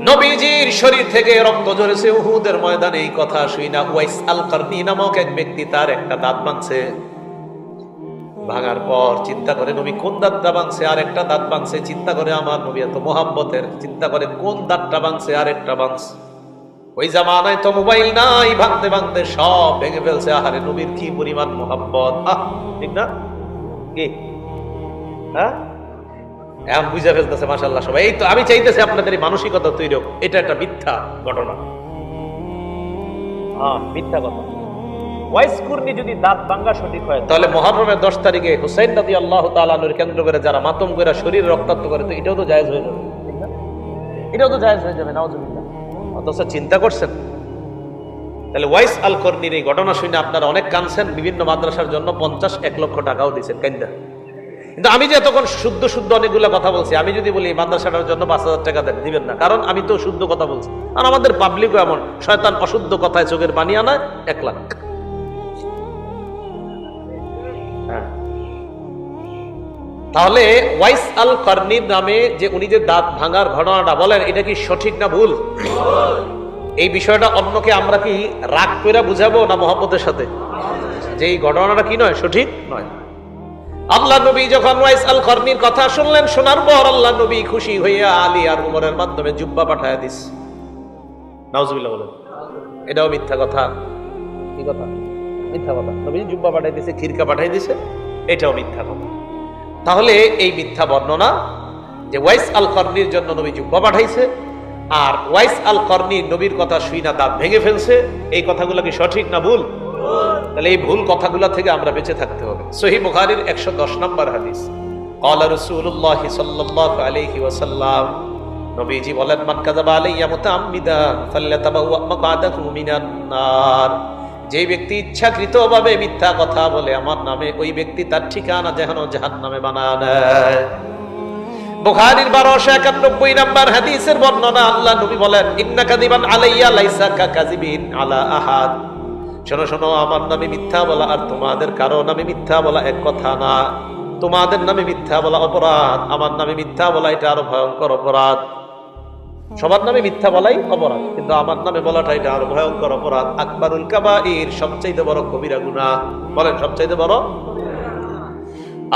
নবীজির শরীর থেকে রক্ত ঝরেছে উহুদের ময়দানে। এই কথা শুই না ওয়াইস আল কারনী নামক এক ব্যক্তি তার একটা দাঁত ভাঙছে। ভাঙার পর চিন্তা করে নবী কোন দাঁতটা ভাঙছে, আর একটা দাঁত ভাঙছে। চিন্তা করে আমার নবী এত মোহাব্বতের, চিন্তা করে কোন দাঁতটা ভাঙছে আর একটা ভাঙছে। ওই জামানায় তো মোবাইল নাই, ভাঙতে ভাঙতে সব ভেঙে ফেলছে। আহারে নবীর কি পরিমাণ মোহাব্বত, ঠিক না? কি হ্যাঁ, এখন বুঝা ফেলতেছে মাশাআল্লাহ সবাই। এই তো আমি চাইতেছি আপনাদের এই মানসিকতা তৈরি হোক। এটা একটা মিথ্যা ঘটনা, মিথ্যা কথা। ওয়াইস কুরনি যদি দাঁত ভাঙা সঠিক হয়, তাহলে মুহররমের 10 তারিখে হুসাইন রাদিয়াল্লাহু তাআলা আনহুর কেন্দ্র করে যারা মাতম করে শরীর রক্তাক্ত করে, তো এটাও তো জায়েজ হয়ে যাবে, ঠিক না? এটাও তো জায়েজ হয়ে যাবে, নাউজুবিল্লাহ। অথচ চিন্তা করছেন? তাহলে ওয়াইস আল কর্নির এই ঘটনা শুনে আপনারা অনেক কাঁদছেন, বিভিন্ন মাদ্রাসার জন্য 50-1 লক্ষ টাকাও দিয়েছেন কান্দা। কিন্তু আমি যে এতক্ষণ শুদ্ধ শুদ্ধ অনেকগুলো কথা বলছি, আমি যদি বলি মাদ্রাসাটার জন্য 5,000 টাকা দেন, দিবেন না, কারণ আমি তো শুদ্ধ কথা বলছি। আর আমাদের পাবলিকও এমন, শয়তান অশুদ্ধ কথায় চোখের পানি আনায় 1 লাখ। তাহলে ওয়াইস আল কর্নির নামে যে উনি যে দাঁত ভাঙার ঘটনাটা বলেন, এটা কি সঠিক না ভুল? এই বিষয়টা অন্যকে আমরা কি রাগ করে বুঝাবো না মহব্বতের সাথে, যে এই ঘটনাটা কি নয়, সঠিক নয়? আল্লাহ নবী যখন ওয়াইস আল কর্নির কথা শুনলেন, শোনার পর আল্লাহ নবী খুশি হইয়া আলী আর উমরের মাধ্যমে জুব্বা পাঠায় দিস। নাউজুবিল্লাহ বলেন। এটাও মিথ্যা কথা। কি কথা? মিথ্যা কথা। নবী জুব্বা পাঠাই দিছে, খিরকা পাঠাই দিছে, এটাও মিথ্যা কথা। তাহলে এই মিথ্যা বর্ণনা যে ওয়াইস আল কর্নির জন্য নবী জুব্বা পাঠাইছে, আর ওয়াইস আল কর্নি নবীর কথা শুই না দাঁত ভেঙে ফেলছে, এই কথাগুলো কি সঠিক না ভুল? তাহলে এই ভুল কথাগুলো থেকে আমরা বেঁচে থাকতে হবে। সহিহ বুখারীর 110 নম্বর হাদিস, ক্বালা রাসূলুল্লাহ সাল্লাল্লাহু আলাইহি ওয়াসাল্লাম, নবীজি বলেন, মান কাযাবা আলাইয়া মুতাআম্মিদান ফাল্যাতাবাওয়া মাকআদাহু মিনান নার। যে ব্যক্তি ইচ্ছাকৃতভাবে মিথ্যা কথা বলে আমার নামে, ওই ব্যক্তি তার ঠিকানা জাহান্নামে বানায় নেয়। বুখারীর 1291 নম্বর হাদিসের বর্ণনা, আল্লাহ নবী বলেন, ইন্না কাযিবান আলাইয়া লাইসা কাযিবিন আলা আহাদ। শোনো শোনো, আমার নামে মিথ্যা বলা আর তোমাদের কারো নামে মিথ্যা বলা এক কথা না। তোমাদের নামে মিথ্যা বলা অপরাধ, আমার নামে মিথ্যা বলা এটা আরো ভয়ঙ্কর অপরাধ। সবার নামে মিথ্যা বলাই অপরাধ, কিন্তু আমার নামে বলাটা এটা আরো ভয়ঙ্কর অপরাধ। আকবারুল কাবাইর, সবচাইতে বড় কবিরা গুনাহ। বলেন সবচাইতে বড়?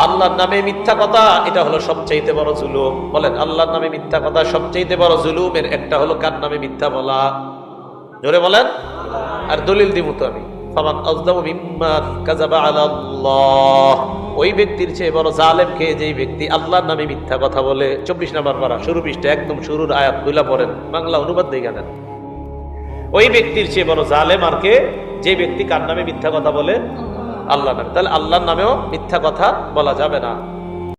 আল্লাহর নামে মিথ্যা কথা, এটা হলো সবচাইতে বড় জুলুম। বলেন আল্লাহর নামে মিথ্যা কথা সবচাইতে বড় জুলুমের একটা হলো কার নামে মিথ্যা বলা? জোরে বলেন। আর দলিল দিব তো আমি, ফামান আযলামু মিম্মান কাযাবা আলাল্লাহ। ওই ব্যক্তির চেয়ে বড় জালেম কে, যেই ব্যক্তি আল্লাহর নামে মিথ্যা কথা বলে। 24 নম্বর পারা, শুরু পৃষ্ঠা, একদম শুরুর আয়াত গুলা পড়েন, বাংলা অনুবাদ দিয়ে জানেন। ওই ব্যক্তির চেয়ে বড় জালেম আর কে, যে ব্যক্তি কার নামে মিথ্যা কথা বলে? আল্লাহর নামে। তাহলে আল্লাহর নামেও মিথ্যা কথা বলা যাবে না।